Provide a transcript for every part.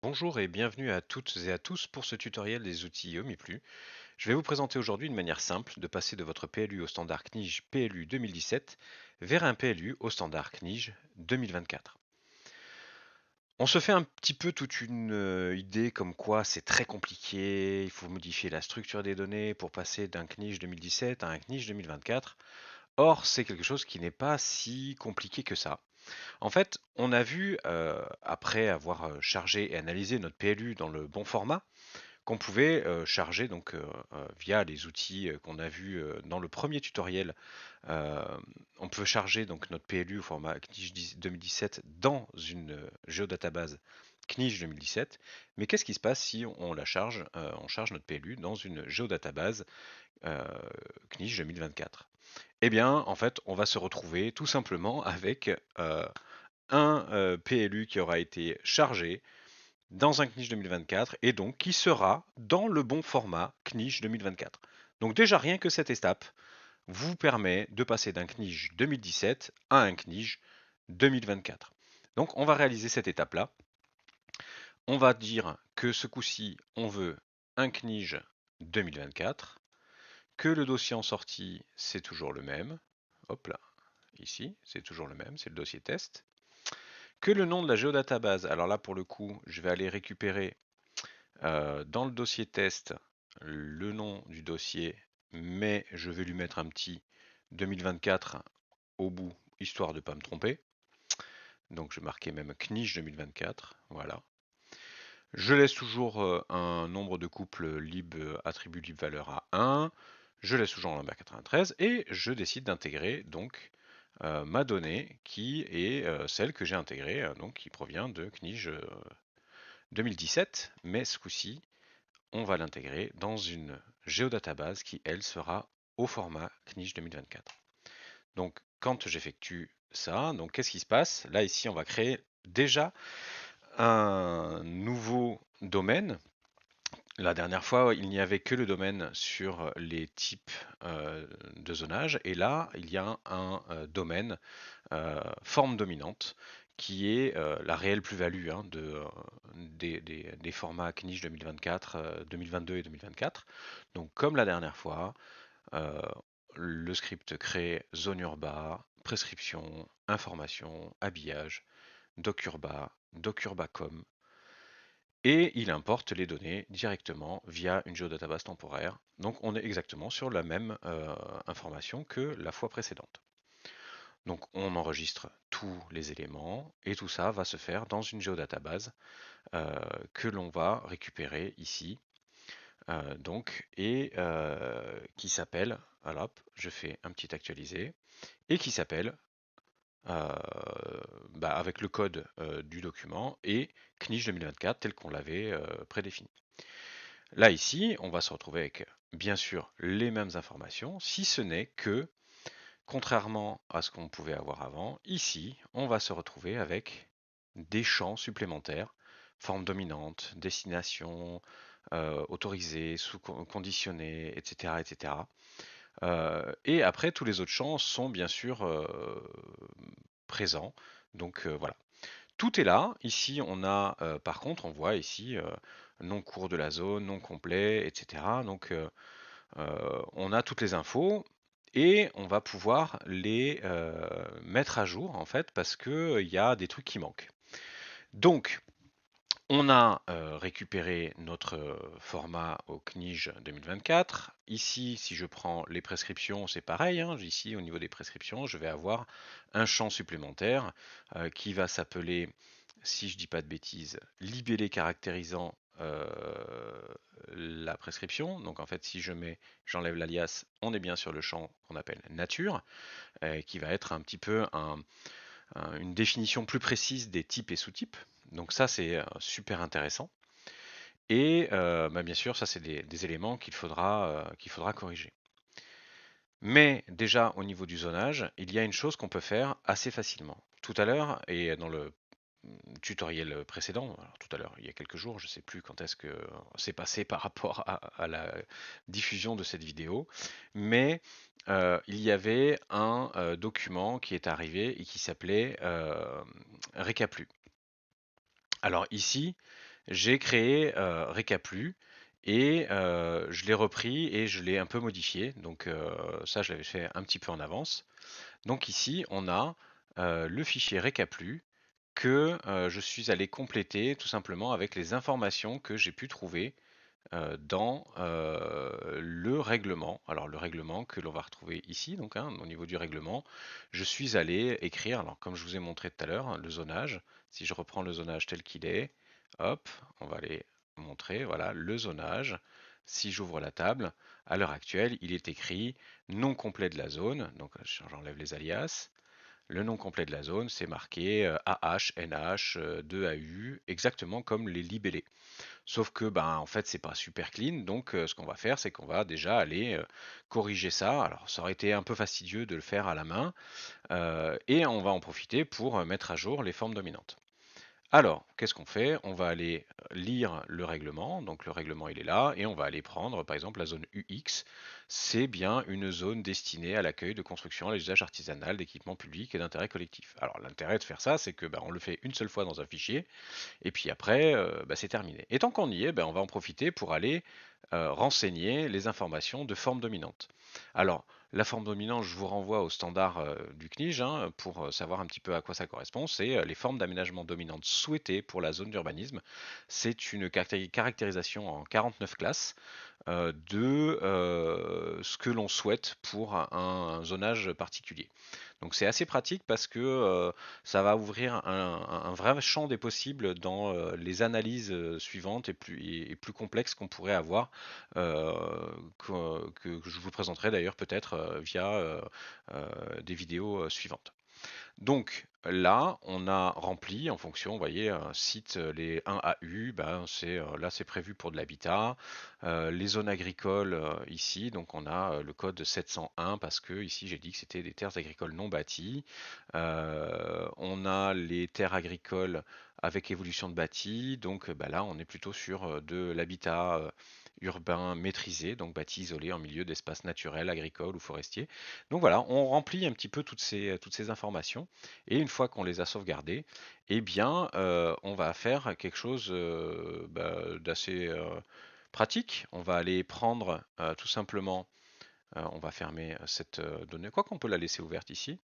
Bonjour et bienvenue à toutes et à tous pour ce tutoriel des outils OmniPlu. Je vais vous présenter aujourd'hui une manière simple de passer de votre PLU au standard CNIJ PLU 2017 vers un PLU au standard CNIJ 2024. On se fait un petit peu toute une idée comme quoi c'est très compliqué, il faut modifier la structure des données pour passer d'un CNIJ 2017 à un CNIJ 2024. Or, c'est quelque chose qui n'est pas si compliqué que ça. En fait, on a vu, après avoir chargé et analysé notre PLU dans le bon format, qu'on pouvait charger donc via les outils qu'on a vus dans le premier tutoriel. euh, on peut charger donc notre PLU au format CNIJ 2017 dans une géodatabase CNIJ 2017. Mais qu'est-ce qui se passe si on la charge, on charge notre PLU dans une géodatabase euh, CNIJ 2024? Eh bien, en fait, on va se retrouver tout simplement avec un PLU qui aura été chargé dans un CNIJ 2024 et donc qui sera dans le bon format CNIJ 2024. Donc déjà rien que cette étape vous permet de passer d'un CNIJ 2017 à un CNIJ 2024. Donc on va réaliser cette étape-là. On va dire que ce coup-ci on veut un CNIJ 2024, que le dossier en sortie c'est toujours le même. Hop là, ici c'est toujours le même, c'est le dossier test. Que le nom de la géodatabase, alors là pour le coup je vais aller récupérer dans le dossier test le nom du dossier, mais je vais lui mettre un petit 2024 au bout, histoire de ne pas me tromper. Donc je vais marquer même CNIJ 2024, voilà. Je laisse toujours un nombre de couples lib attribut lib valeur à 1. Je laisse toujours en lambda 93 et je décide d'intégrer donc ma donnée qui est celle que j'ai intégrée, donc qui provient de CNIJ 2017, mais ce coup-ci on va l'intégrer dans une géodatabase qui, elle, sera au format CNIJ 2024. Donc, quand j'effectue ça, donc qu'est-ce qui se passe? Là, ici, on va créer déjà un nouveau domaine. La dernière fois, il n'y avait que le domaine sur les types de zonage, et là, il y a un domaine forme dominante qui est la réelle plus-value des formats CNIJ 2024, 2022 et 2024. Donc comme la dernière fois, euh, le script crée zone urba, prescription, information, habillage, docurba, docurbacom, et il importe les données directement via une géodatabase temporaire. Donc on est exactement sur la même information que la fois précédente. Donc on enregistre tous les éléments et tout ça va se faire dans une géodatabase que l'on va récupérer ici. Donc, et qui s'appelle, alors hop, je fais un petit actualisé, et qui s'appelle, euh, avec le code du document, et CNIJ 2024 tel qu'on l'avait prédéfini. Là ici, on va se retrouver avec bien sûr les mêmes informations, si ce n'est que contrairement à ce qu'on pouvait avoir avant, ici, on va se retrouver avec des champs supplémentaires, forme dominante, destination, autorisé, sous-conditionné, etc., etc. Et après, tous les autres champs sont bien sûr présents. Donc voilà. Tout est là. Ici, on a, par contre, on voit ici nom court de la zone, nom complet, etc. Donc on a toutes les infos et on va pouvoir les mettre à jour en fait parce que il y a des trucs qui manquent. Donc on a récupéré notre format au CNIJ 2024. Ici, si je prends les prescriptions, c'est pareil, hein. Ici, au niveau des prescriptions, je vais avoir un champ supplémentaire qui va s'appeler, si je dis pas de bêtises, libellé caractérisant la prescription. Donc en fait, si j'enlève l'alias, on est bien sur le champ qu'on appelle nature, qui va être un petit peu une définition plus précise des types et sous-types. Donc ça, c'est super intéressant. Et bien sûr, ça, c'est des éléments qu'il faudra corriger. Mais déjà, au niveau du zonage, il y a une chose qu'on peut faire assez facilement. Tout à l'heure, et dans le tutoriel précédent, alors tout à l'heure, il y a quelques jours, je ne sais plus quand est-ce que c'est passé par rapport à la diffusion de cette vidéo, mais il y avait un document qui est arrivé et qui s'appelait Récaplu. Alors ici, j'ai créé Récaplu et je l'ai repris et je l'ai un peu modifié. Donc ça, je l'avais fait un petit peu en avance. Donc ici, on a le fichier Récaplu que je suis allé compléter tout simplement avec les informations que j'ai pu trouver dans le règlement. Alors le règlement que l'on va retrouver ici, donc hein, au niveau du règlement, je suis allé écrire, alors comme je vous ai montré tout à l'heure, hein, le zonage. Si je reprends le zonage tel qu'il est, hop, on va aller montrer, voilà, le zonage. Si j'ouvre la table, à l'heure actuelle, il est écrit nom complet de la zone, donc j'enlève les alias. Le nom complet de la zone, c'est marqué AH, NH, 2AU, exactement comme les libellés. Sauf que, ben, en fait, c'est pas super clean. Donc, ce qu'on va faire, c'est qu'on va déjà aller corriger ça. Alors, ça aurait été un peu fastidieux de le faire à la main. Et on va en profiter pour mettre à jour les formes dominantes. Alors, qu'est-ce qu'on fait? On va aller lire le règlement. Donc, le règlement, il est là. Et on va aller prendre, par exemple, la zone UX. C'est bien une zone destinée à l'accueil de construction, à l'usage artisanal, d'équipements publics et d'intérêt collectif. Alors, l'intérêt de faire ça, c'est que ben, on le fait une seule fois dans un fichier. Et puis après, bah, c'est terminé. Et tant qu'on y est, ben, on va en profiter pour aller renseigner les informations de forme dominante. Alors, la forme dominante, je vous renvoie au standard du CNIJ hein, pour savoir un petit peu à quoi ça correspond. C'est les formes d'aménagement dominantes souhaitées pour la zone d'urbanisme. C'est une caractérisation en 49 classes de ce que l'on souhaite pour un zonage particulier. Donc c'est assez pratique parce que ça va ouvrir un vrai champ des possibles dans les analyses suivantes et plus complexes qu'on pourrait avoir, euh, que je vous présenterai d'ailleurs peut-être via des vidéos suivantes. Donc là, on a rempli en fonction, vous voyez, un site, les 1 AU, ben, là c'est prévu pour de l'habitat. Les zones agricoles ici, donc on a le code 701 parce que ici j'ai dit que c'était des terres agricoles non bâties. On a les terres agricoles avec évolution de bâti, donc ben là on est plutôt sur de l'habitat urbain maîtrisé, donc bâti isolé en milieu d'espace naturel, agricole ou forestier. Donc voilà, on remplit un petit peu toutes ces informations et une fois qu'on les a sauvegardées, eh bien, on va faire quelque chose bah, d'assez pratique. On va aller prendre tout simplement, on va fermer cette donnée, quoi qu'on peut la laisser ouverte ici.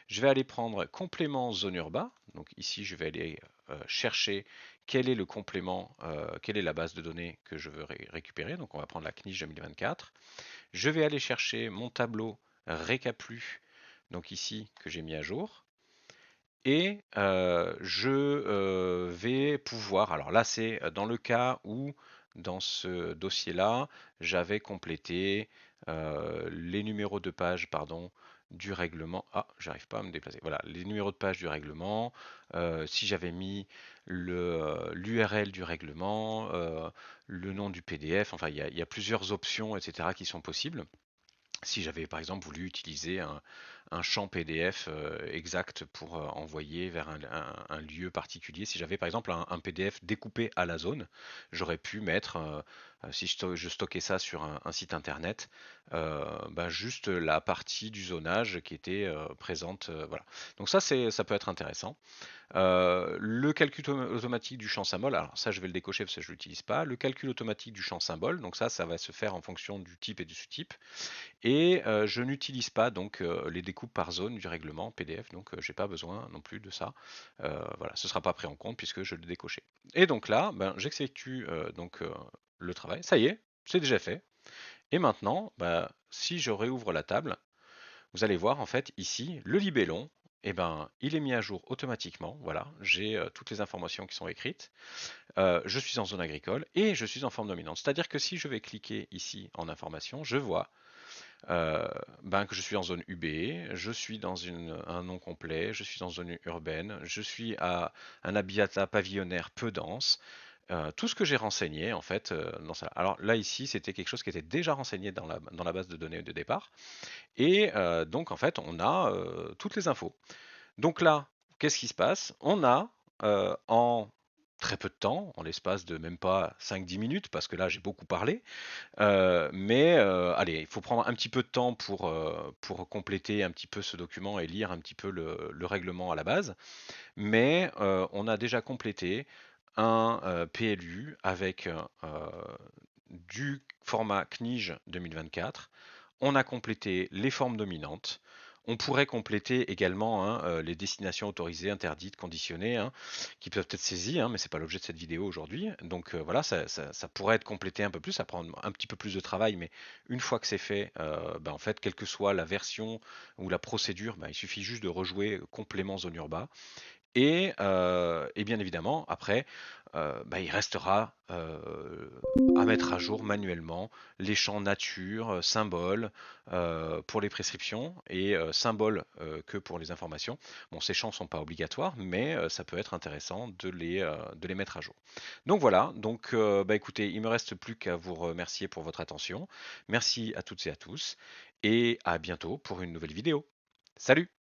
Je vais aller prendre complément zone urbain. Donc ici, je vais aller chercher quel est le complément, quelle est la base de données que je veux récupérer. Donc on va prendre la CNIJ 2024. Je vais aller chercher mon tableau récaplu, donc ici que j'ai mis à jour. Et je vais pouvoir, alors là c'est dans le cas où dans ce dossier-là, j'avais complété les numéros de page, pardon, du règlement. Ah, j'arrive pas à me déplacer. Voilà, les numéros de page du règlement. Si j'avais mis l'URL du règlement, le nom du PDF, enfin il y a plusieurs options, etc. qui sont possibles. Si j'avais par exemple voulu utiliser un champ PDF exact pour envoyer vers un lieu particulier, si j'avais par exemple un PDF découpé à la zone, j'aurais pu mettre, si je stockais ça sur un site internet, ben, juste la partie du zonage qui était présente. Voilà. Donc ça peut être intéressant. Le calcul automatique du champ symbole, alors ça je vais le décocher parce que je ne l'utilise pas. Le calcul automatique du champ symbole, donc ça va se faire en fonction du type et du sous-type. Et je n'utilise pas donc les découpes par zone du règlement PDF, donc j'ai pas besoin non plus de ça. Voilà, ce sera pas pris en compte puisque je l'ai décoché. Et donc là, ben, j'exécute donc le travail. Ça y est, c'est déjà fait. Et maintenant, bah, si je réouvre la table, vous allez voir en fait ici le libellon. Eh ben, il est mis à jour automatiquement. Voilà, j'ai toutes les informations qui sont écrites. Je suis en zone agricole et je suis en forme dominante. C'est-à-dire que si je vais cliquer ici en information, je vois ben, que je suis en zone UB, je suis dans un nom complet, je suis en zone urbaine, je suis à un habitat pavillonnaire peu dense. Tout ce que j'ai renseigné en fait dans ça. Alors là ici c'était quelque chose qui était déjà renseigné dans la base de données de départ et donc en fait on a toutes les infos. Donc là qu'est-ce qui se passe? On a en très peu de temps, en l'espace de même pas 5-10 minutes, parce que là j'ai beaucoup parlé, mais allez, il faut prendre un petit peu de temps pour compléter un petit peu ce document et lire un petit peu le règlement à la base. Mais on a déjà complété un PLU avec du format CNIJ 2024. On a complété les formes dominantes. On pourrait compléter également hein, les destinations autorisées, interdites, conditionnées, hein, qui peuvent être saisies, hein, mais c'est pas l'objet de cette vidéo aujourd'hui. Donc voilà, ça pourrait être complété un peu plus, ça prend un petit peu plus de travail, mais une fois que c'est fait, en fait, quelle que soit la version ou la procédure, il suffit juste de rejouer complément zone urbain. Et bien évidemment, après, il restera à mettre à jour manuellement les champs nature, symboles pour les prescriptions et symboles que pour les informations. Bon, ces champs ne sont pas obligatoires, mais ça peut être intéressant de les mettre à jour. Donc voilà, donc écoutez, il me reste plus qu'à vous remercier pour votre attention. Merci à toutes et à tous, et à bientôt pour une nouvelle vidéo. Salut!